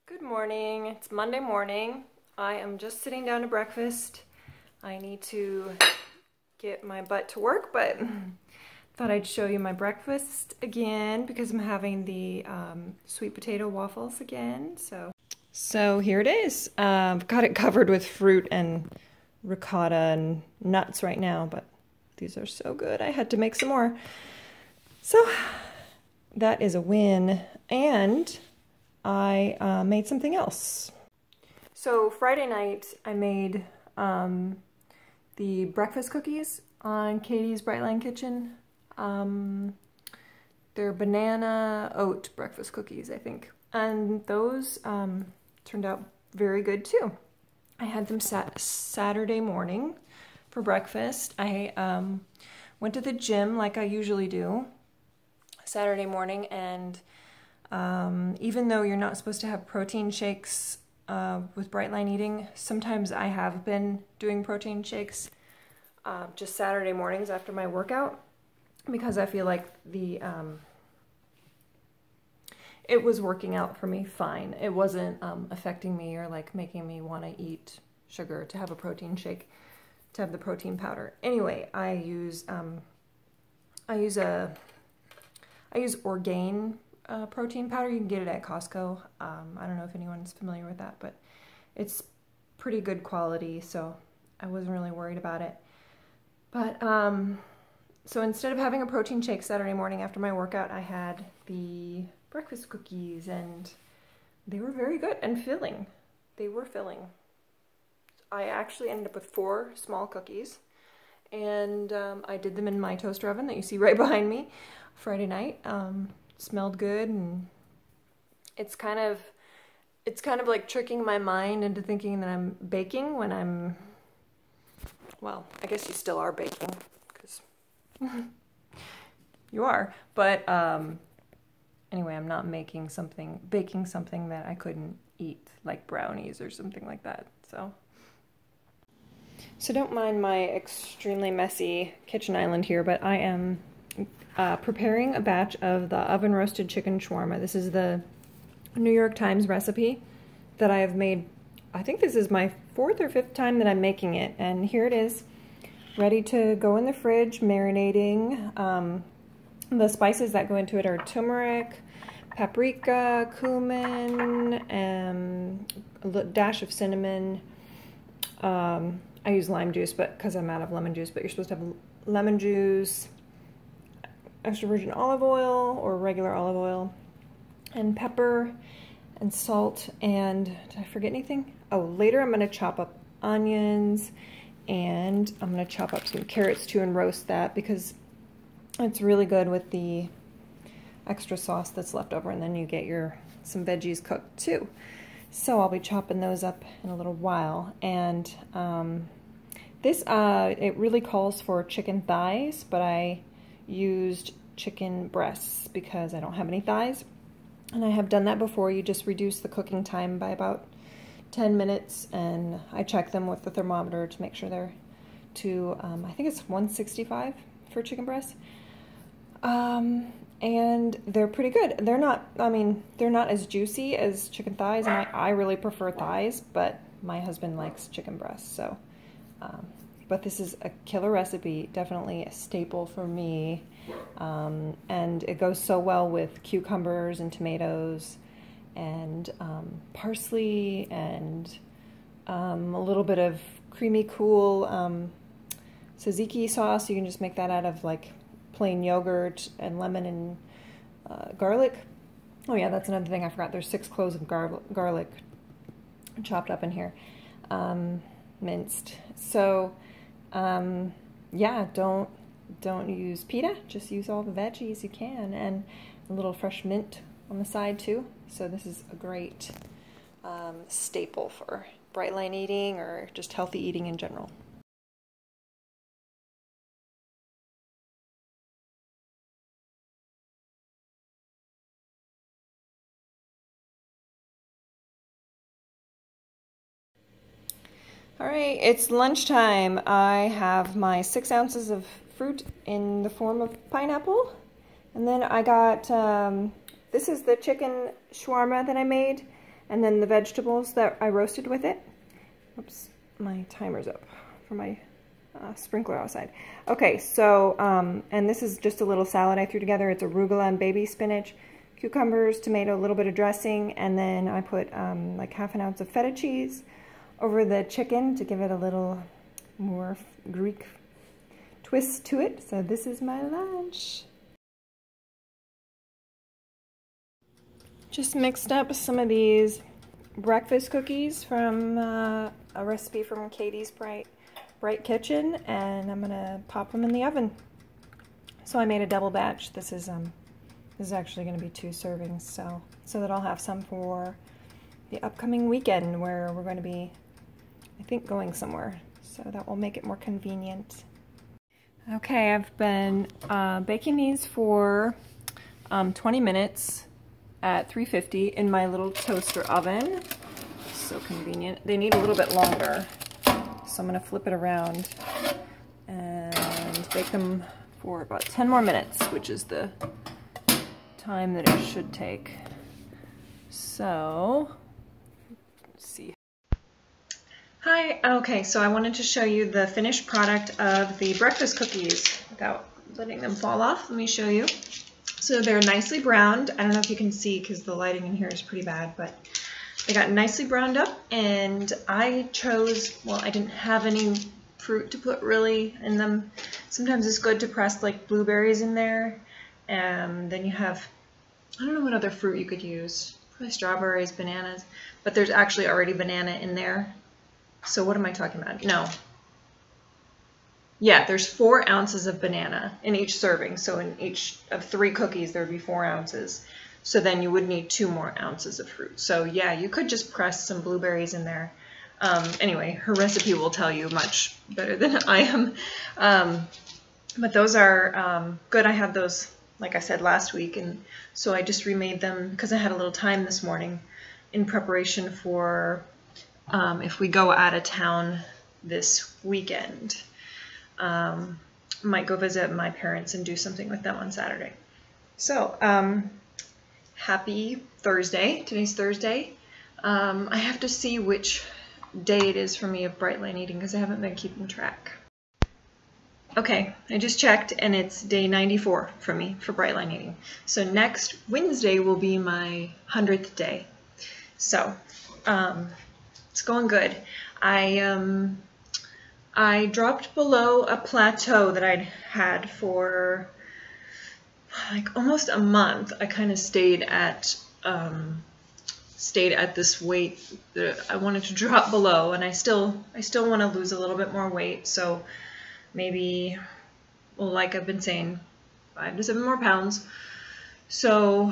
Good morning. It's Monday morning. I am just sitting down to breakfast. I need to get my butt to work, but thought I'd show you my breakfast again because I'm having the sweet potato waffles again. So here it is. I've got it covered with fruit and ricotta and nuts right now, but these are so good. I had to make some more. So that is a win. And I made something else. So Friday night I made the breakfast cookies on Katie's Bright Line Kitchen. They're banana oat breakfast cookies, I think. And those turned out very good too. I had them Saturday morning for breakfast. I went to the gym like I usually do Saturday morning, and even though you're not supposed to have protein shakes with Bright Line eating, sometimes I have been doing protein shakes just Saturday mornings after my workout because I feel like it was working out for me fine. It wasn't affecting me or like making me want to eat sugar to have a protein shake, to have the protein powder. Anyway, I use Orgain protein powder. You can get it at Costco. I don't know if anyone's familiar with that, but it's pretty good quality, so I wasn't really worried about it. But so instead of having a protein shake Saturday morning after my workout, I had the breakfast cookies, and they were very good and filling. They were filling. I actually ended up with 4 small cookies, and I did them in my toaster oven that you see right behind me Friday night. Smelled good, and it's kind of like tricking my mind into thinking that I'm baking when I'm, well, I guess you still are baking because you are, but anyway, I'm not baking something that I couldn't eat, like brownies or something like that. So don't mind my extremely messy kitchen island here, but I am preparing a batch of the oven roasted chicken shawarma. This is the New York Times recipe that I have made. I think this is my 4th or 5th time that I'm making it, and here it is, ready to go in the fridge, marinating. The spices that go into it are turmeric, paprika, cumin, and a dash of cinnamon. I use lime juice, but because I'm out of lemon juice, but you're supposed to have lemon juice, extra virgin olive oil or regular olive oil, and pepper and salt. And did I forget anything? Oh, later I'm going to chop up onions, and I'm going to chop up some carrots too and roast that because it's really good with the extra sauce that's left over, and then you get some veggies cooked too. So I'll be chopping those up in a little while. And this it really calls for chicken thighs, but I used chicken breasts because I don't have any thighs, and I have done that before. You just reduce the cooking time by about 10 minutes, and I check them with the thermometer to make sure they're to I think it's 165 for chicken breasts, and they're pretty good. They're not, I mean, they're not as juicy as chicken thighs, and I really prefer thighs, but my husband likes chicken breasts, so but this is a killer recipe, definitely a staple for me, and it goes so well with cucumbers and tomatoes and parsley and a little bit of creamy, cool tzatziki sauce. You can just make that out of like plain yogurt and lemon and garlic. Oh yeah, that's another thing I forgot. There's 6 cloves of garlic chopped up in here, minced. So yeah, don't use pita, just use all the veggies you can, and a little fresh mint on the side too. So this is a great staple for Bright Line eating or just healthy eating in general. All right, it's lunchtime. I have my 6 ounces of fruit in the form of pineapple, and then I got This is the chicken shawarma that I made, and then the vegetables that I roasted with it. Oops, my timer's up for my sprinkler outside. Okay, so, and this is just a little salad I threw together. It's arugula and baby spinach, cucumbers, tomato, a little bit of dressing, and then I put like ½ ounce of feta cheese over the chicken to give it a little more Greek twist to it. So this is my lunch. Just mixed up some of these breakfast cookies from a recipe from Katie's Bright Kitchen, and I'm gonna pop them in the oven. So I made a double batch. This is actually going to be 2 servings, so that I'll have some for the upcoming weekend where we're going to be, I think, going somewhere. So that will make it more convenient. Okay, I've been baking these for 20 minutes at 350 in my little toaster oven. So convenient. They need a little bit longer, so I'm going to flip it around and bake them for about 10 more minutes, which is the time that it should take. So, let's see. Hi, okay, so I wanted to show you the finished product of the breakfast cookies without letting them fall off. Let me show you. So they're nicely browned. I don't know if you can see because the lighting in here is pretty bad, but they got nicely browned up, and I chose, well, I didn't have any fruit to put really in them. Sometimes it's good to press like blueberries in there, and then you have, I don't know what other fruit you could use, probably strawberries, bananas, but there's actually already banana in there. So what am I talking about? No. Yeah, there's 4 ounces of banana in each serving, so in each of 3 cookies there would be 4 ounces. So then you would need 2 more ounces of fruit. So yeah, you could just press some blueberries in there. Anyway, her recipe will tell you much better than I am. But those are good. I had those, like I said, last week, and so I just remade them because I had a little time this morning in preparation for if we go out of town this weekend. Might go visit my parents and do something with them on Saturday. So, happy Thursday. Today's Thursday. I have to see which day it is for me of bright line eating because I haven't been keeping track. Okay, I just checked and it's day 94 for me for bright line eating. So next Wednesday will be my 100th day. So, it's going good. I dropped below a plateau that I'd had for like almost a month. I kind of stayed at this weight that I wanted to drop below, and I still want to lose a little bit more weight. So maybe, well, like I've been saying, 5 to 7 more pounds. So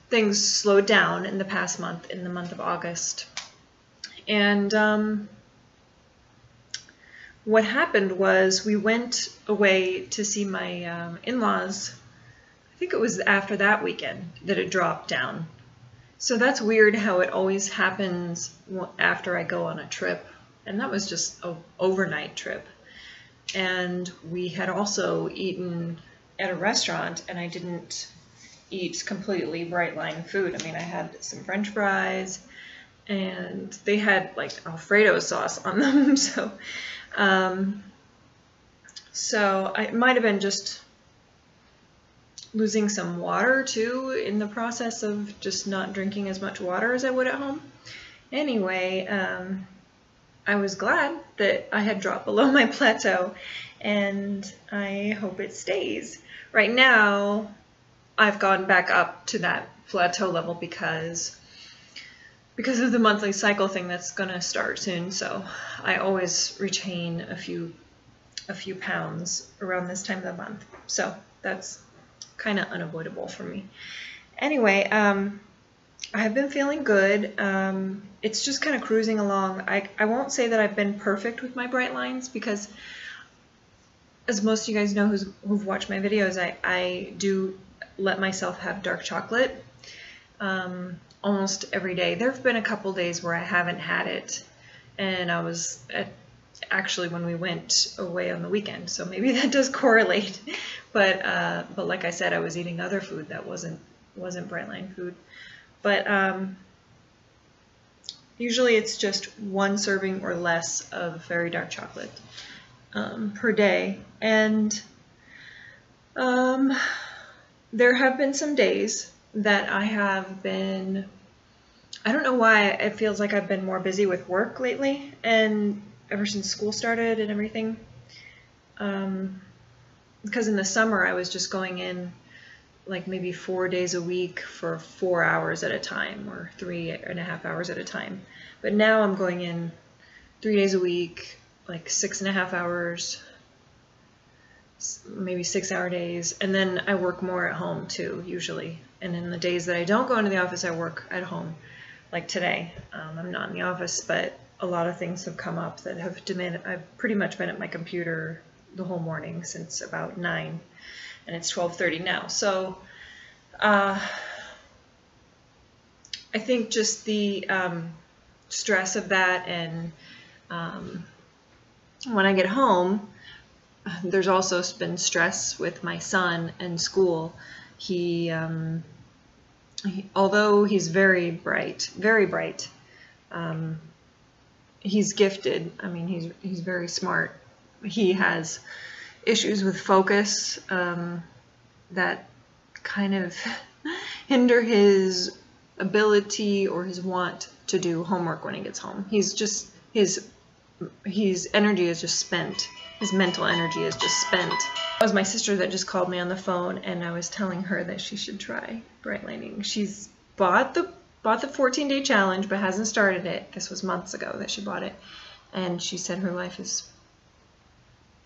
things slowed down in the past month, in the month of August. And what happened was we went away to see my in-laws. I think it was after that weekend that it dropped down. So that's weird how it always happens after I go on a trip. And that was just an overnight trip. And we had also eaten at a restaurant, and I didn't eat completely bright line food. I mean, I had some French fries, and they had like Alfredo sauce on them. So I might have been just losing some water too in the process of just not drinking as much water as I would at home. Anyway, I was glad that I had dropped below my plateau, and I hope it stays. Right now, I've gone back up to that plateau level because of the monthly cycle thing that's going to start soon. So I always retain a few pounds around this time of the month. So that's kind of unavoidable for me. Anyway, I have been feeling good. It's just kind of cruising along. I won't say that I've been perfect with my bright lines because, as most of you guys know who've watched my videos, I do let myself have dark chocolate almost every day. There have been a couple days where I haven't had it, and I was actually when we went away on the weekend, so maybe that does correlate. But like I said, I was eating other food that wasn't bright line food. But Usually it's just one serving or less of very dark chocolate per day. And there have been some days that I have been, I don't know why, it feels like I've been more busy with work lately, and ever since school started and everything. Because in the summer I was just going in like maybe 4 days a week for 4 hours at a time, or 3.5 hours at a time. But now I'm going in 3 days a week, like 6.5 hours, maybe 6-hour days. And then I work more at home too, usually. And in the days that I don't go into the office, I work at home. Like today, I'm not in the office, but a lot of things have come up that have demanded, I've pretty much been at my computer the whole morning since about 9. And it's 12:30 now. So I think just the stress of that, and when I get home, there's also been stress with my son and school. Although he's very bright, he's gifted. I mean, he's very smart. He has issues with focus that kind of hinder his ability or his want to do homework when he gets home. He's just, his energy is just spent. His mental energy is just spent. It was my sister that just called me on the phone, and I was telling her that she should try Bright Lighting. She's bought the 14-day challenge but hasn't started it. This was months ago that she bought it, and she said her life is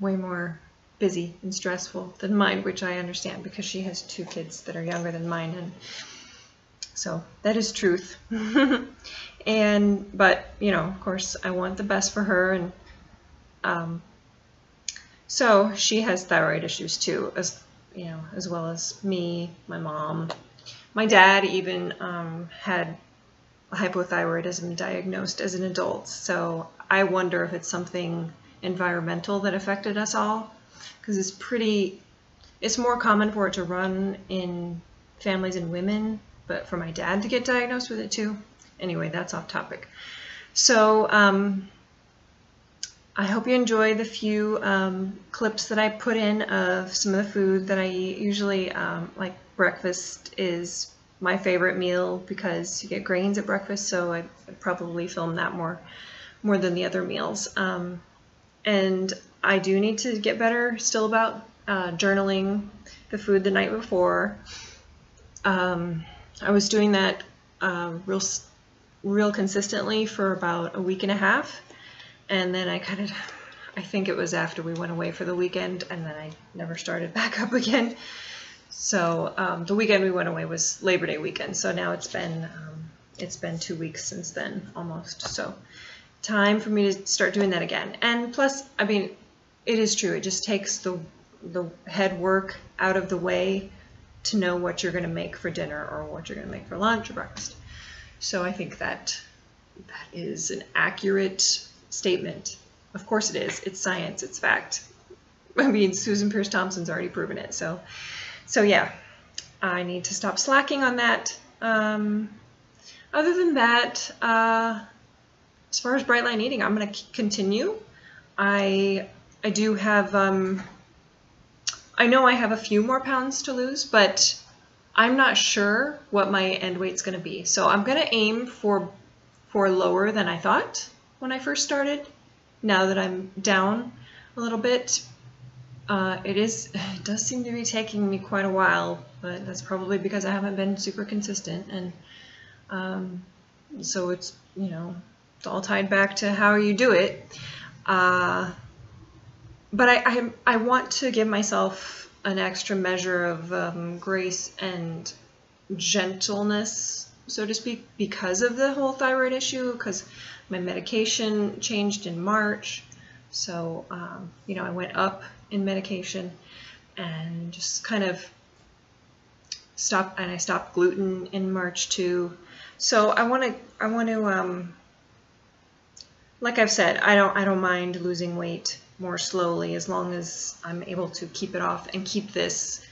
way more busy and stressful than mine, which I understand because she has 2 kids that are younger than mine, and so that is truth. But you know, of course, I want the best for her, and so she has thyroid issues too, as you know, as well as me, my mom, my dad even had hypothyroidism diagnosed as an adult. So I wonder if it's something environmental that affected us all, because it's more common for it to run in families and women, but for my dad to get diagnosed with it too. Anyway, that's off topic. So I hope you enjoy the few clips that I put in of some of the food that I eat. Usually, like breakfast is my favorite meal because you get grains at breakfast, so I probably film that more than the other meals. And I do need to get better still about journaling the food the night before. I was doing that real consistently for about a week and a half, and then I think it was after we went away for the weekend, and then I never started back up again. So the weekend we went away was Labor Day weekend, so now it's been 2 weeks since then almost. So time for me to start doing that again. And plus, I mean, it is true, it just takes the head work out of the way to know what you're going to make for dinner or what you're going to make for lunch or breakfast. So I think that is an accurate statement. Of course it is. It's science. It's fact. I mean, Susan Pierce Thompson's already proven it. So yeah, I need to stop slacking on that. Other than that, as far as bright line eating, I'm going to continue. I do have, I know I have a few more pounds to lose, but I'm not sure what my end weight's going to be. So I'm going to aim for lower than I thought when I first started. Now that I'm down a little bit, it does seem to be taking me quite a while, but that's probably because I haven't been super consistent. And so it's, you know, it's all tied back to how you do it. But I want to give myself an extra measure of grace and gentleness, so to speak, because of the whole thyroid issue, because my medication changed in March. So, you know, I went up in medication and just kind of stopped, and I stopped gluten in March too. So I want to, like I've said, I don't mind losing weight more slowly as long as I'm able to keep it off and keep this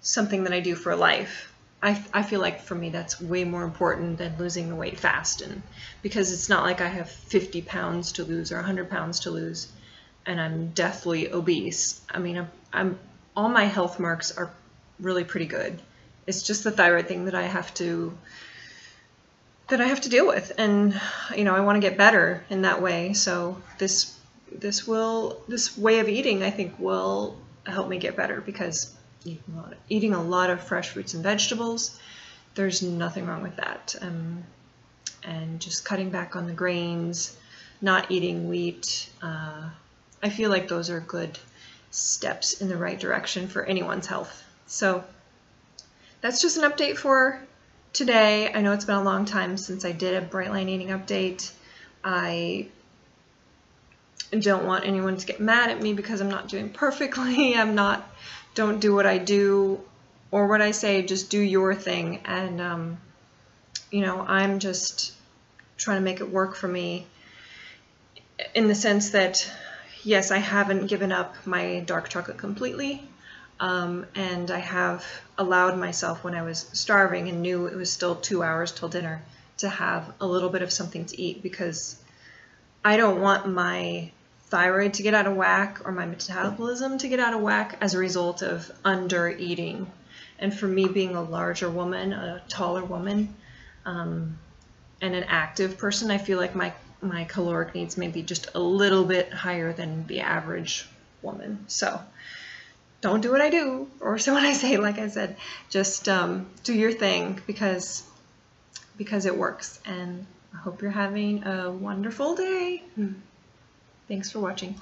something that I do for life. I feel like for me that's way more important than losing the weight fast, and because it's not like I have 50 pounds to lose or 100 pounds to lose and I'm deathly obese. I mean, I'm all my health marks are really pretty good. It's just the thyroid thing that I have to deal with, and you know, I want to get better in that way. So this way of eating, I think, will help me get better, because eating a lot of fresh fruits and vegetables, there's nothing wrong with that. And just cutting back on the grains, not eating wheat. I feel like those are good steps in the right direction for anyone's health. So that's just an update for today. I know it's been a long time since I did a Bright Line Eating update. I don't want anyone to get mad at me because I'm not doing perfectly. Don't do what I do or what I say, just do your thing. And, you know, I'm just trying to make it work for me in the sense that, yes, I haven't given up my dark chocolate completely. And I have allowed myself, when I was starving and knew it was still 2 hours till dinner, to have a little bit of something to eat, because I don't want my thyroid to get out of whack or my metabolism to get out of whack as a result of under eating. And for me, being a larger woman, a taller woman, and an active person, I feel like my caloric needs may be just a little bit higher than the average woman. So don't do what I do, or so what I say. Like I said, just do your thing, because it works. And I hope you're having a wonderful day. Thanks for watching.